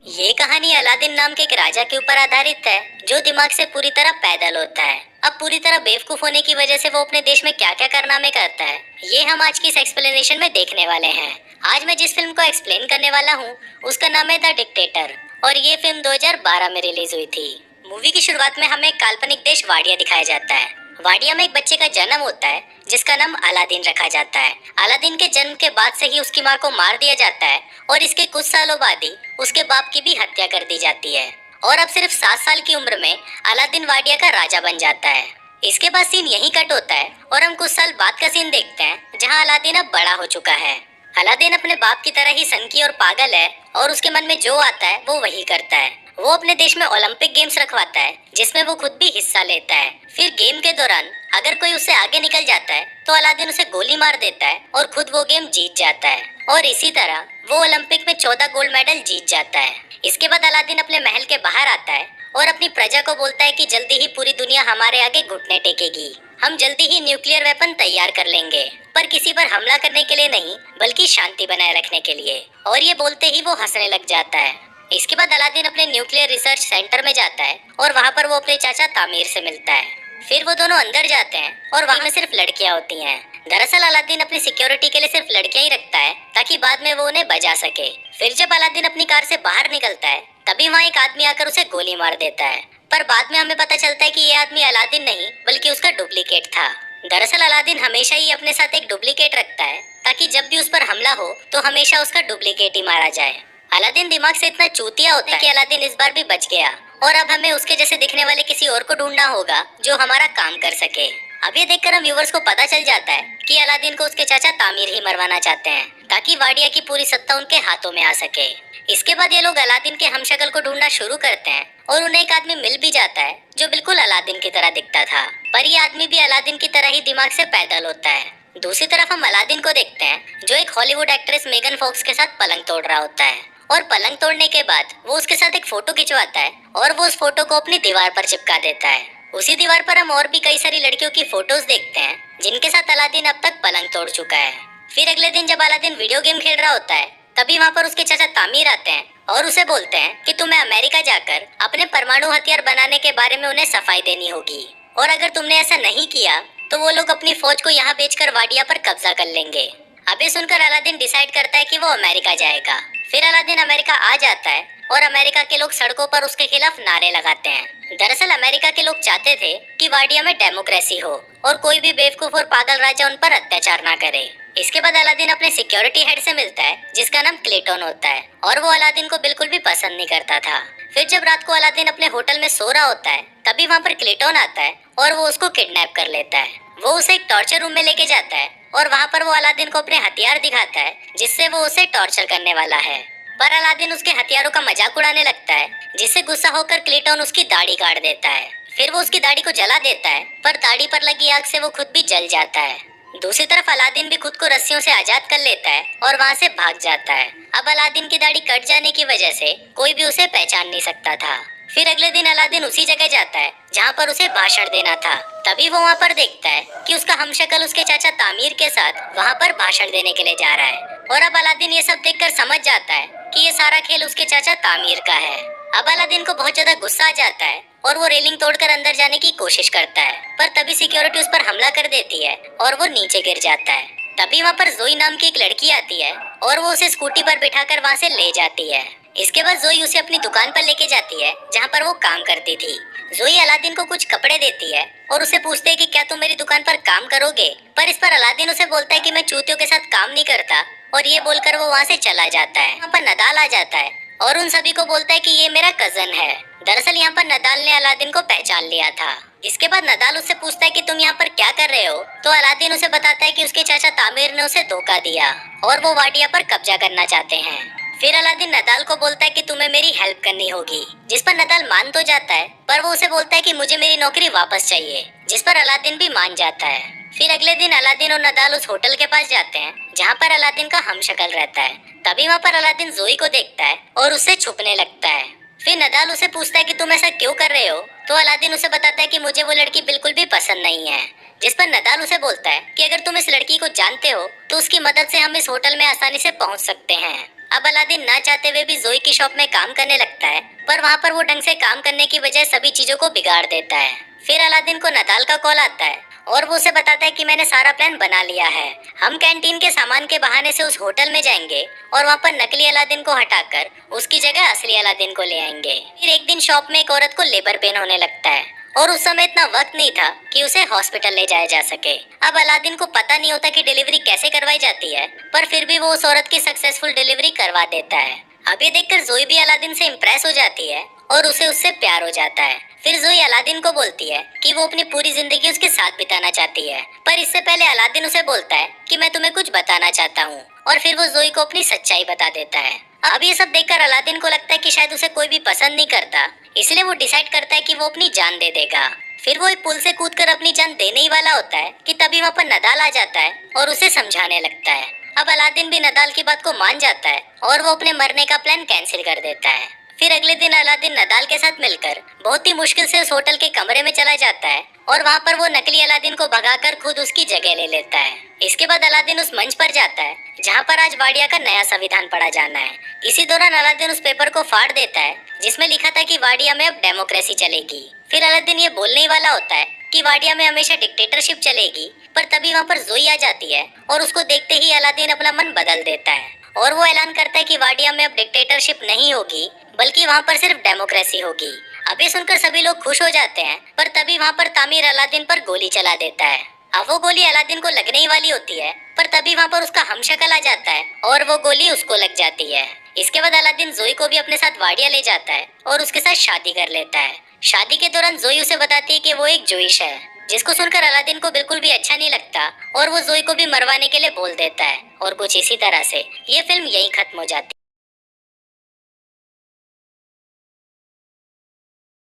ये कहानी अलादीन नाम के एक राजा के ऊपर आधारित है जो दिमाग से पूरी तरह पैदल होता है। अब पूरी तरह बेवकूफ होने की वजह से वो अपने देश में क्या क्या कारनामे करता है, ये हम आज की इस एक्सप्लेनेशन में देखने वाले हैं। आज मैं जिस फिल्म को एक्सप्लेन करने वाला हूँ उसका नाम है द डिक्टेटर और ये फिल्म 2012 में रिलीज हुई थी। मूवी की शुरुआत में हमें एक काल्पनिक देश वाडिया दिखाया जाता है। वाडिया में एक बच्चे का जन्म होता है जिसका नाम अलादीन रखा जाता है। अलादीन के जन्म के बाद से ही उसकी माँ को मार दिया जाता है और इसके कुछ सालों बाद ही उसके बाप की भी हत्या कर दी जाती है और अब सिर्फ 7 साल की उम्र में अलादीन वाडिया का राजा बन जाता है। इसके बाद सीन यहीं कट होता है और हम कुछ साल बाद का सीन देखते हैं जहाँ अलादीन अब बड़ा हो चुका है। अलादीन अपने बाप की तरह ही सनकी और पागल है और उसके मन में जो आता है वो वही करता है। वो अपने देश में ओलंपिक गेम्स रखवाता है जिसमें वो खुद भी हिस्सा लेता है। फिर गेम के दौरान अगर कोई उससे आगे निकल जाता है तो अलादीन उसे गोली मार देता है और खुद वो गेम जीत जाता है और इसी तरह वो ओलंपिक में 14 गोल्ड मेडल जीत जाता है। इसके बाद अलादीन अपने महल के बाहर आता है और अपनी प्रजा को बोलता है कि जल्दी ही पूरी दुनिया हमारे आगे घुटने टेकेगी। हम जल्दी ही न्यूक्लियर वेपन तैयार कर लेंगे, पर किसी पर हमला करने के लिए नहीं बल्कि शांति बनाए रखने के लिए। और ये बोलते ही वो हंसने लग जाता है। इसके बाद अलादीन अपने न्यूक्लियर रिसर्च सेंटर में जाता है और वहाँ पर वो अपने चाचा तामीर से मिलता है। फिर वो दोनों अंदर जाते हैं और वहाँ में सिर्फ लड़कियाँ होती हैं। दरअसल अलादीन अपनी सिक्योरिटी के लिए सिर्फ लड़कियाँ ही रखता है ताकि बाद में वो उन्हें बचा सके। फिर जब अलादीन अपनी कार से बाहर निकलता है तभी वहाँ एक आदमी आकर उसे गोली मार देता है, पर बाद में हमें पता चलता है कि ये आदमी अलादीन नहीं बल्कि उसका डुप्लीकेट था। दरअसल अलादीन हमेशा ही अपने साथ एक डुप्लीकेट रखता है ताकि जब भी उस पर हमला हो तो हमेशा उसका डुप्लीकेट ही मारा जाए। अलादीन दिमाग से इतना चूतिया होता है कि अलादीन इस बार भी बच गया और अब हमें उसके जैसे दिखने वाले किसी और को ढूंढना होगा जो हमारा काम कर सके। अब ये देखकर हम व्यूवर्स को पता चल जाता है कि अलादीन को उसके चाचा तामीर ही मरवाना चाहते हैं ताकि वाडिया की पूरी सत्ता उनके हाथों में आ सके। इसके बाद ये लोग अलादीन के हमशक्ल को ढूंढना शुरू करते हैं और उन्हें एक आदमी मिल भी जाता है जो बिल्कुल अलादीन की तरह दिखता था, पर ये आदमी भी अलादीन की तरह ही दिमाग से पैदल होता है। दूसरी तरफ हम अलादीन को देखते हैं जो एक हॉलीवुड एक्ट्रेस मेगन फॉक्स के साथ पलंग तोड़ रहा होता है और पलंग तोड़ने के बाद वो उसके साथ एक फोटो खिंचवाता है और वो उस फोटो को अपनी दीवार पर चिपका देता है। उसी दीवार पर हम और भी कई सारी लड़कियों की फोटोज देखते हैं जिनके साथ अलादीन अब तक पलंग तोड़ चुका है। फिर अगले दिन जब अलादीन वीडियो गेम खेल रहा होता है तभी वहाँ पर उसके चाचा तामीर आते हैं और उसे बोलते हैं कि तुम्हें अमेरिका जाकर अपने परमाणु हथियार बनाने के बारे में उन्हें सफाई देनी होगी और अगर तुमने ऐसा नहीं किया तो वो लोग अपनी फौज को यहाँ बेचकर वाडिया पर कब्जा कर लेंगे। अब ये सुनकर अलादीन डिसाइड करता है कि वो अमेरिका जाएगा। फिर अलादीन अमेरिका आ जाता है और अमेरिका के लोग सड़कों पर उसके खिलाफ नारे लगाते हैं। दरअसल अमेरिका के लोग चाहते थे कि वाडिया में डेमोक्रेसी हो और कोई भी बेवकूफ और पागल राजा उन पर अत्याचार ना करे। इसके बाद अलादीन अपने सिक्योरिटी हेड से मिलता है जिसका नाम क्लेटन होता है और वो अलादीन को बिल्कुल भी पसंद नहीं करता था। फिर जब रात को अलादीन अपने होटल में सो रहा होता है तभी वहाँ पर क्लेटन आता है और वो उसको किडनैप कर लेता है। वो उसे एक टॉर्चर रूम में लेके जाता है और वहाँ पर वो अलादीन को अपने हथियार दिखाता है जिससे वो उसे टॉर्चर करने वाला है, पर अलादीन उसके हथियारों का मजाक उड़ाने लगता है जिससे गुस्सा होकर क्लेटन उसकी दाढ़ी काट देता है। फिर वो उसकी दाढ़ी को जला देता है पर दाढ़ी पर लगी आग से वो खुद भी जल जाता है। दूसरी तरफ अलादीन भी खुद को रस्सियों से आजाद कर लेता है और वहाँ से भाग जाता है। अब अलादीन की दाढ़ी कट जाने की वजह से कोई भी उसे पहचान नहीं सकता था। फिर अगले दिन अलादीन उसी जगह जाता है जहाँ पर उसे भाषण देना था। तभी वो वहाँ पर देखता है कि उसका हमशक्ल उसके चाचा तामीर के साथ वहाँ पर भाषण देने के लिए जा रहा है और अब अलादीन ये सब देखकर समझ जाता है कि ये सारा खेल उसके चाचा तामीर का है। अब अलादीन को बहुत ज्यादा गुस्सा आ जाता है और वो रेलिंग तोड़कर अंदर जाने की कोशिश करता है, पर तभी सिक्योरिटी उस पर हमला कर देती है और वो नीचे गिर जाता है। तभी वहाँ पर जोई नाम की एक लड़की आती है और वो उसे स्कूटी पर बिठाकर वहाँ से ले जाती है। इसके बाद जोई उसे अपनी दुकान पर लेके जाती है जहाँ पर वो काम करती थी। जोई अलादीन को कुछ कपड़े देती है और उसे पूछते है कि क्या तुम मेरी दुकान पर काम करोगे, पर इस पर अलादीन उसे बोलता है कि मैं चूतियों के साथ काम नहीं करता और ये बोलकर वो वहाँ से चला जाता है। वहाँ पर नदाल आ जाता है और उन सभी को बोलता है कि ये मेरा कजन है। दरअसल यहाँ पर नदाल ने अलादीन को पहचान लिया था। इसके बाद नदाल उससे पूछता है कि तुम यहाँ पर क्या कर रहे हो, तो अलादीन उसे बताता है कि उसके चाचा तामीर ने उसे धोखा दिया और वो वाडिया पर कब्जा करना चाहते हैं। फिर अलादीन नदाल को बोलता है कि तुम्हें मेरी हेल्प करनी होगी, जिस पर नदाल मान तो जाता है पर वो उसे बोलता है कि मुझे मेरी नौकरी वापस चाहिए, जिस पर अलादीन भी मान जाता है। फिर अगले दिन अलादीन और नदाल उस होटल के पास जाते हैं जहाँ पर अलादीन का हमशक्ल रहता है। तभी वहाँ पर अलादीन जोई को देखता है और उससे छुपने लगता है। फिर नदाल उसे पूछता है कि तुम ऐसा क्यों कर रहे हो, तो अलादीन उसे बताता है कि मुझे वो लड़की बिल्कुल भी पसंद नहीं है, जिस पर नदाल उसे बोलता है कि अगर तुम इस लड़की को जानते हो तो उसकी मदद से हम इस होटल में आसानी से पहुंच सकते हैं। अब अलादीन ना चाहते हुए भी जोई की शॉप में काम करने लगता है, पर वहाँ पर वो ढंग से काम करने की बजाय सभी चीजों को बिगाड़ देता है। फिर अलादीन को नदाल का कॉल आता है और वो उसे बताता है कि मैंने सारा प्लान बना लिया है। हम कैंटीन के सामान के बहाने से उस होटल में जाएंगे और वहाँ पर नकली अलादीन को हटाकर उसकी जगह असली अलादीन को ले आएंगे। फिर एक दिन शॉप में एक औरत को लेबर पेन होने लगता है और उस समय इतना वक्त नहीं था कि उसे हॉस्पिटल ले जाया जा सके। अब अलादीन को पता नहीं होता कि डिलीवरी कैसे करवाई जाती है, पर फिर भी वो उस औरत की सक्सेसफुल डिलीवरी करवा देता है। अब ये देखकर जोई भी अलादीन से इम्प्रेस हो जाती है और उसे उससे प्यार हो जाता है। फिर जोई अलादीन को बोलती है कि वो अपनी पूरी जिंदगी उसके साथ बिताना चाहती है, पर इससे पहले अलादीन उसे बोलता है कि मैं तुम्हें कुछ बताना चाहता हूँ, और फिर वो जोई को अपनी सच्चाई बता देता है। अब ये सब देखकर अलादीन को लगता है कि शायद उसे कोई भी पसंद नहीं करता, इसलिए वो डिसाइड करता है कि वो अपनी जान दे देगा। फिर वो एक पुल से कूदकर अपनी जान देने ही वाला होता है कि तभी वहाँ पर नदाल आ जाता है और उसे समझाने लगता है। अब अलादीन भी नदाल की बात को मान जाता है और वो अपने मरने का प्लान कैंसिल कर देता है। फिर अगले दिन अलादीन नदाल के साथ मिलकर बहुत ही मुश्किल से उस होटल के कमरे में चला जाता है और वहाँ पर वो नकली अलादीन को भगाकर खुद उसकी जगह ले लेता है। इसके बाद अलादीन उस मंच पर जाता है जहाँ पर आज वाडिया का नया संविधान पढ़ा जाना है। इसी दौरान अलादीन उस पेपर को फाड़ देता है जिसमें लिखा था कि वाडिया में अब डेमोक्रेसी चलेगी। फिर अलादीन ये बोलने ही वाला होता है कि वाडिया में हमेशा डिक्टेटरशिप चलेगी, पर तभी वहाँ पर जोई आ जाती है और उसको देखते ही अलादीन अपना मन बदल देता है और वो ऐलान करता है कि वाडिया में अब डिक्टेटरशिप नहीं होगी, बल्कि वहाँ पर सिर्फ डेमोक्रेसी होगी। अब ये सुनकर सभी लोग खुश हो जाते हैं, पर तभी वहाँ पर तामिर अलादीन पर गोली चला देता है। अब वो गोली अलादीन को लगने ही वाली होती है, पर तभी वहाँ पर उसका हमशक्ल आ जाता है और वो गोली उसको लग जाती है। इसके बाद अलादीन जोई को भी अपने साथ वाडिया ले जाता है और उसके साथ शादी कर लेता है। शादी के दौरान जोई उसे बताती है कि वो एक जोइश है, जिसको सुनकर अलादीन को बिल्कुल भी अच्छा नहीं लगता और वो जोई को भी मरवाने के लिए बोल देता है। और कुछ इसी तरह से ये फिल्म यहीं खत्म हो जाती है।